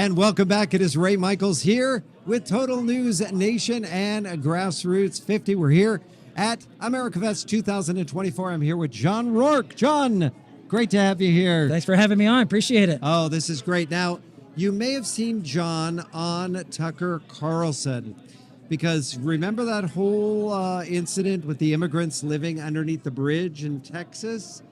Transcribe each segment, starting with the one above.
And welcome back. It is Ray Michaels here with Total News Nation and Grassroots 50. We're here at AmericaFest 2024. I'm here with John Rourke. John, great to have you here. Thanks for having me on. Appreciate it. Oh, this is great. Now, you may have seen John on Tucker Carlson because remember that whole incident with the immigrants living underneath the bridge in Texas?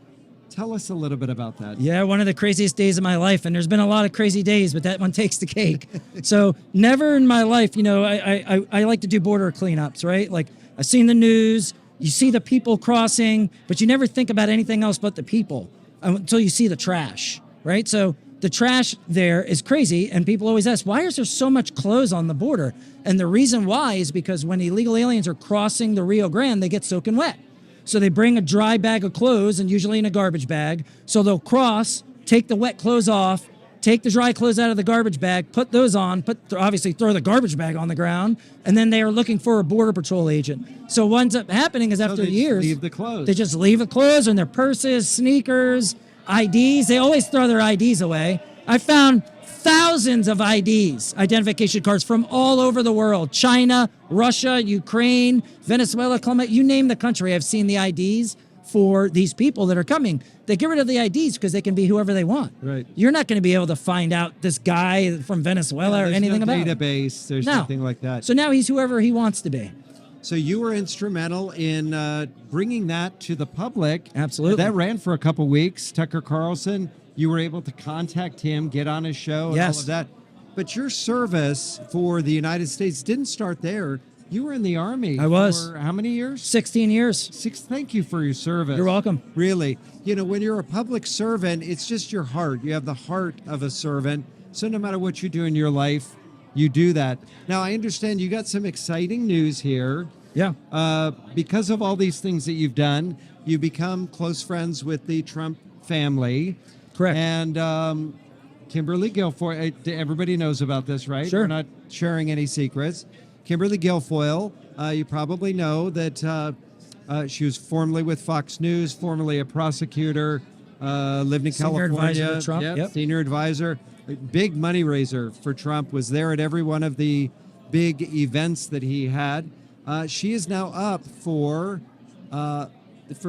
Tell us a little bit about that. Yeah, one of the craziest days of my life. And there's been a lot of crazy days, but that one takes the cake. So never in my life, I like to do border cleanups, right? Like I've seen the news, you see the people crossing, but you never think about anything else but the people until you see the trash, right? So the trash there is crazy. And people always ask, why is there so much clothes on the border? And the reason why is because when illegal aliens are crossing the Rio Grande, they get soaking wet. So they bring a dry bag of clothes and usually in a garbage bag. So they'll cross, take the wet clothes off, take the dry clothes out of the garbage bag, put those on, obviously throw the garbage bag on the ground, and then they are looking for a border patrol agent. So what ends up happening is after years, leave the clothes. They just leave the clothes and their purses, sneakers, IDs. They always throw their IDs away. I found thousands of IDs, identification cards from all over the world. China, Russia, Ukraine, Venezuela, Colombia, you name the country. I've seen the IDs for these people that are coming. They get rid of the IDs because they can be whoever they want. Right. You're not going to be able to find out this guy from Venezuela or anything about him. Database. There's nothing like that. So now he's whoever he wants to be. So you were instrumental in bringing that to the public. Absolutely. That ran for a couple weeks. Tucker Carlson, you were able to contact him, get on his show, and all of that. But your service for the United States didn't start there. You were in the Army. I was. For how many years? 16 years. Thank you for your service. You're welcome. Really. You know, when you're a public servant, it's just your heart. You have the heart of a servant. So no matter what you do in your life, you do that. Now, I understand you got some exciting news here. Yeah. Because of all these things that you've done, you become close friends with the Trump family. Correct. And Kimberly Guilfoyle, everybody knows about this, right? Sure. We're not sharing any secrets. Kimberly Guilfoyle, you probably know that she was formerly with Fox News, formerly a prosecutor, lived in Senior California. advisor to Trump. Yep. Senior advisor. Big money raiser for Trump, was there at every one of the big events that he had. She is now up for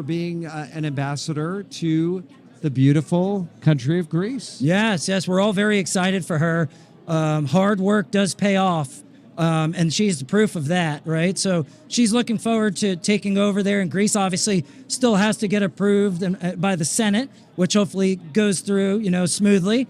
being an ambassador to the beautiful country of Greece. Yes, we're all very excited for her. Hard work does pay off, and she's the proof of that, right? So she's looking forward to taking over there in Greece. Obviously, still has to get approved by the Senate, which hopefully goes through, smoothly.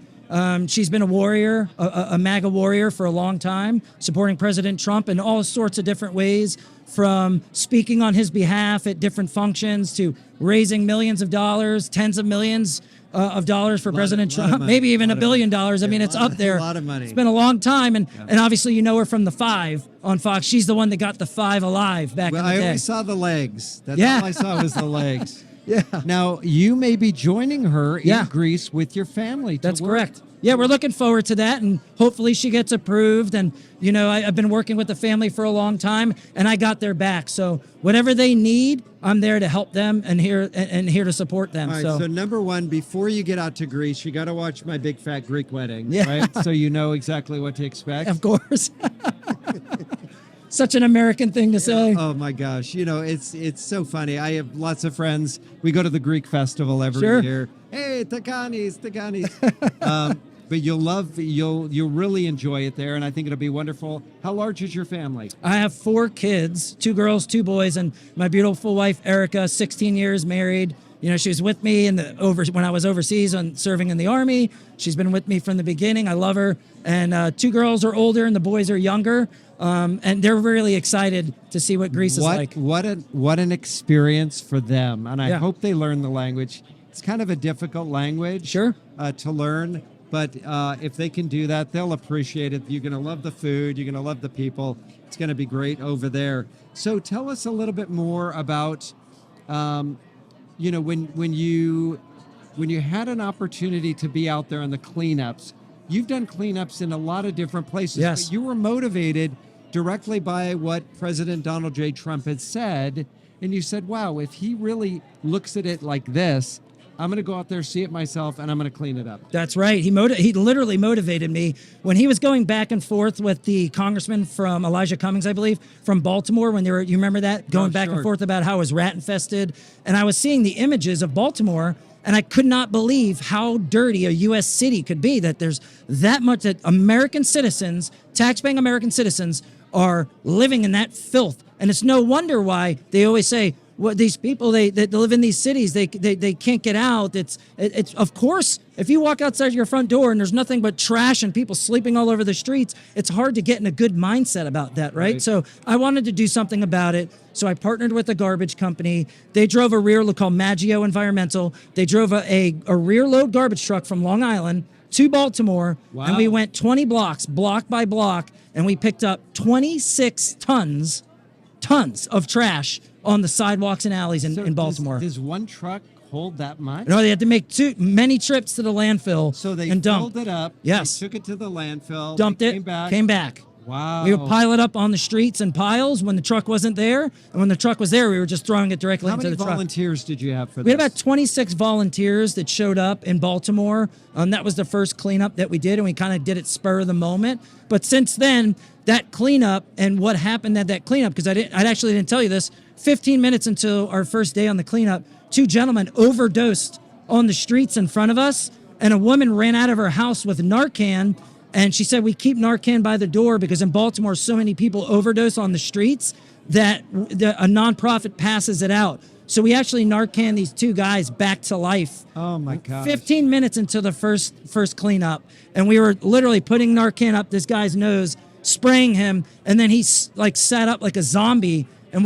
She's been a warrior, a MAGA warrior for a long time, supporting President Trump in all sorts of different ways, from speaking on his behalf at different functions to raising millions of dollars, tens of millions of dollars for President Trump, maybe even $1 billion. I mean, it's up there. A lot of money. It's been a long time. And obviously, you know her from The Five on Fox. She's the one that got The Five alive back in the day. I only saw the legs. That's all I saw was the legs. Yeah. Now, you may be joining her in Greece with your family. That's correct. Yeah, we're looking forward to that, and hopefully she gets approved. And, I've been working with the family for a long time, and I got their back. So whatever they need, I'm there to help them and here to support them. All right, so number one, before you get out to Greece, you got to watch My Big Fat Greek Wedding, right? So you know exactly what to expect. Of course. Such an American thing to say. Oh my gosh. It's so funny. I have lots of friends. We go to the Greek festival every year. Hey, Takanis. But you'll really enjoy it there, and I think it'll be wonderful. How large is your family? I have 4 kids, 2 girls, 2 boys, and my beautiful wife, Erica, 16 years married. She was with me when I was overseas and serving in the Army. She's been with me from the beginning. I love her. And 2 girls are older and the boys are younger. And they're really excited to see what Greece is like. What an experience for them. And I hope they learn the language. It's kind of a difficult language to learn. But if they can do that, they'll appreciate it. You're going to love the food. You're going to love the people. It's going to be great over there. So tell us a little bit more about, when you had an opportunity to be out there on the cleanups. You've done cleanups in a lot of different places. Yes. But you were motivated directly by what President Donald J. Trump had said. And you said, wow, if he really looks at it like this, I'm going to go out there, see it myself, and I'm going to clean it up. That's right. He literally motivated me when he was going back and forth with the congressman from Elijah Cummings, I believe, from Baltimore. When they were, you remember that, going back and forth about how it was rat infested, and I was seeing the images of Baltimore, and I could not believe how dirty a U.S. city could be. That there's that much that American citizens, taxpaying American citizens, are living in that filth, and it's no wonder why they always say, what these people they live in these cities, they can't get out. It's of course, if you walk outside your front door and there's nothing but trash and people sleeping all over the streets, it's hard to get in a good mindset about that, right? So I wanted to do something about it. So I partnered with a garbage company. They drove a rear load called Maggio Environmental. They drove a rear load garbage truck from Long Island to Baltimore, and we went 20 blocks, block by block, and we picked up 26 tons of trash on the sidewalks and alleys in Baltimore. Does one truck hold that much? No, they had to make many trips to the landfill. So they and filled it up. Yes. They took it to the landfill. Dumped it. Came back. Wow. We would pile it up on the streets in piles when the truck wasn't there. And when the truck was there, we were just throwing it directly into the truck. How many volunteers did you have for this? We had about 26 volunteers that showed up in Baltimore. That was the first cleanup that we did, and we kind of did it spur of the moment. But since then, that cleanup and what happened at that cleanup, because I actually didn't tell you this, 15 minutes until our first day on the cleanup, 2 gentlemen overdosed on the streets in front of us, and a woman ran out of her house with Narcan. And she said, we keep Narcan by the door because in Baltimore, so many people overdose on the streets that a nonprofit passes it out. So we actually Narcan these 2 guys back to life. Oh, my God. 15 minutes into the first cleanup. And we were literally putting Narcan up this guy's nose, spraying him. And then he sat up like a zombie and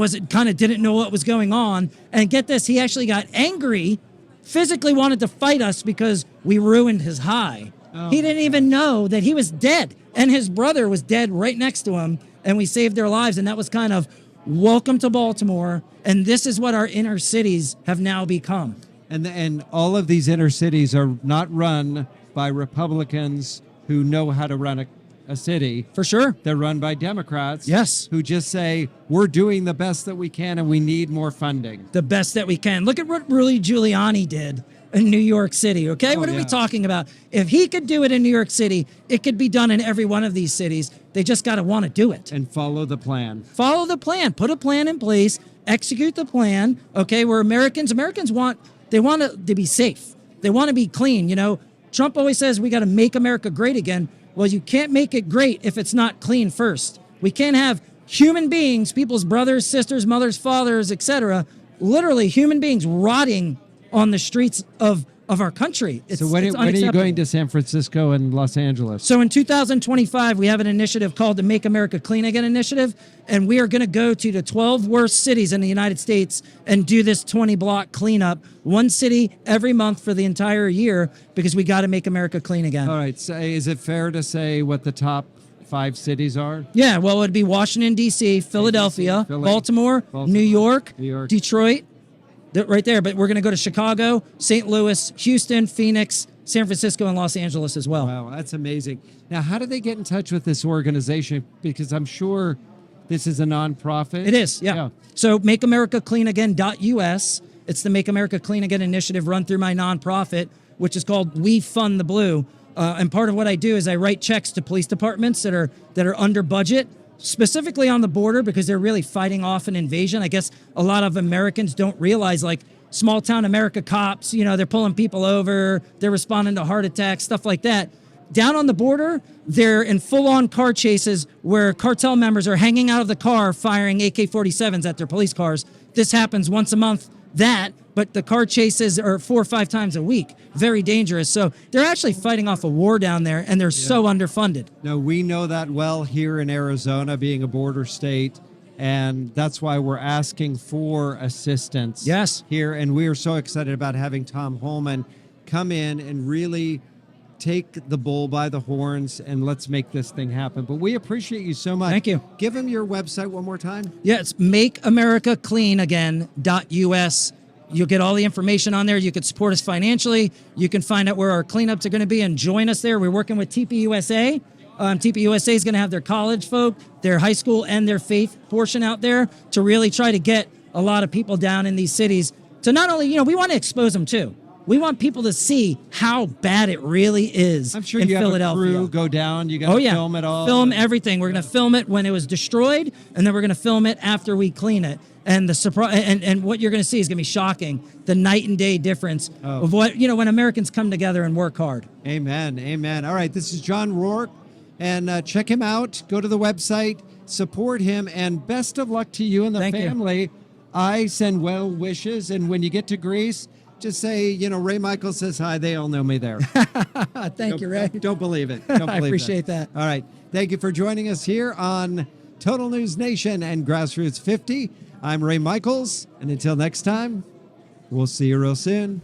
didn't know what was going on. And get this, he actually got angry, physically wanted to fight us because we ruined his high. Oh, he didn't even know that he was dead, and his brother was dead right next to him, and we saved their lives. And that was kind of welcome to Baltimore, and this is what our inner cities have now become. And all of these inner cities are not run by Republicans who know how to run a city. For sure. They're run by Democrats. Yes. Who just say, we're doing the best that we can and we need more funding. The best that we can. Look at what Rudy Giuliani did in New York City, okay? What are we talking about? If he could do it in New York City, it could be done in every one of these cities. They just got to want to do it. And follow the plan. Follow the plan. Put a plan in place. Execute the plan, okay? We're Americans want to be safe. They want to be clean. You know, Trump always says we got to make America great again. Well, you can't make it great if it's not clean first. We can't have human beings, people's brothers, sisters, mothers, fathers, etc., literally human beings rotting on the streets of our country. So when are you going to San Francisco and Los Angeles? So in 2025, we have an initiative called the Make America Clean Again initiative, and we are going to go to the 12 worst cities in the United States and do this 20-block cleanup, one city every month for the entire year, because we got to make America clean again. All right. So is it fair to say what the top 5 cities are? Yeah. Well, it would be Washington, D.C., Philadelphia, Baltimore, New York, Detroit. Right there, but we're going to go to Chicago, St. Louis, Houston, Phoenix, San Francisco, and Los Angeles as well. Wow, that's amazing. Now, how do they get in touch with this organization? Because I'm sure this is a nonprofit. It is, yeah. So MakeAmericaCleanAgain.us. It's the Make America Clean Again initiative run through my nonprofit, which is called We Fund the Blue. And part of what I do is I write checks to police departments that are under budget, specifically on the border, because they're really fighting off an invasion. I guess a lot of Americans don't realize, like, small town America cops, you know, they're pulling people over, they're responding to heart attacks, stuff like that. Down on the border, they're in full-on car chases where cartel members are hanging out of the car firing AK-47s at their police cars. This happens once a month, but the car chases are 4 or 5 times a week. Very dangerous. So they're actually fighting off a war down there, and they're so underfunded. No, we know that well here in Arizona, being a border state, and that's why we're asking for assistance here. And we are so excited about having Tom Holman come in and really take the bull by the horns, and let's make this thing happen. But we appreciate you so much. Thank you. Give him your website one more time. Yeah, it's MakeAmericaCleanAgain.us. You'll get all the information on there. You can support us financially. You can find out where our cleanups are going to be and join us there. We're working with TPUSA. TPUSA is going to have their college folk, their high school, and their faith portion out there to really try to get a lot of people down in these cities to not only, we want to expose them too. We want people to see how bad it really is. I'm sure in you have Philadelphia. a crew go down. You got to film it all. Film everything. We're going to film it when it was destroyed, and then we're going to film it after we clean it. And the surprise, and what you're going to see is going to be shocking. The night and day difference of what, when Americans come together and work hard. Amen. Amen. All right. This is John Rourke, and check him out. Go to the website, support him, and best of luck to you and the family. You. I send well wishes, and when you get to Greece, just say, Ray Michaels says hi. They all know me there. Thank you, Ray. Don't believe it. Don't believe I appreciate that. All right. Thank you for joining us here on Total News Nation and Grassroots 50. I'm Ray Michaels, and until next time, we'll see you real soon.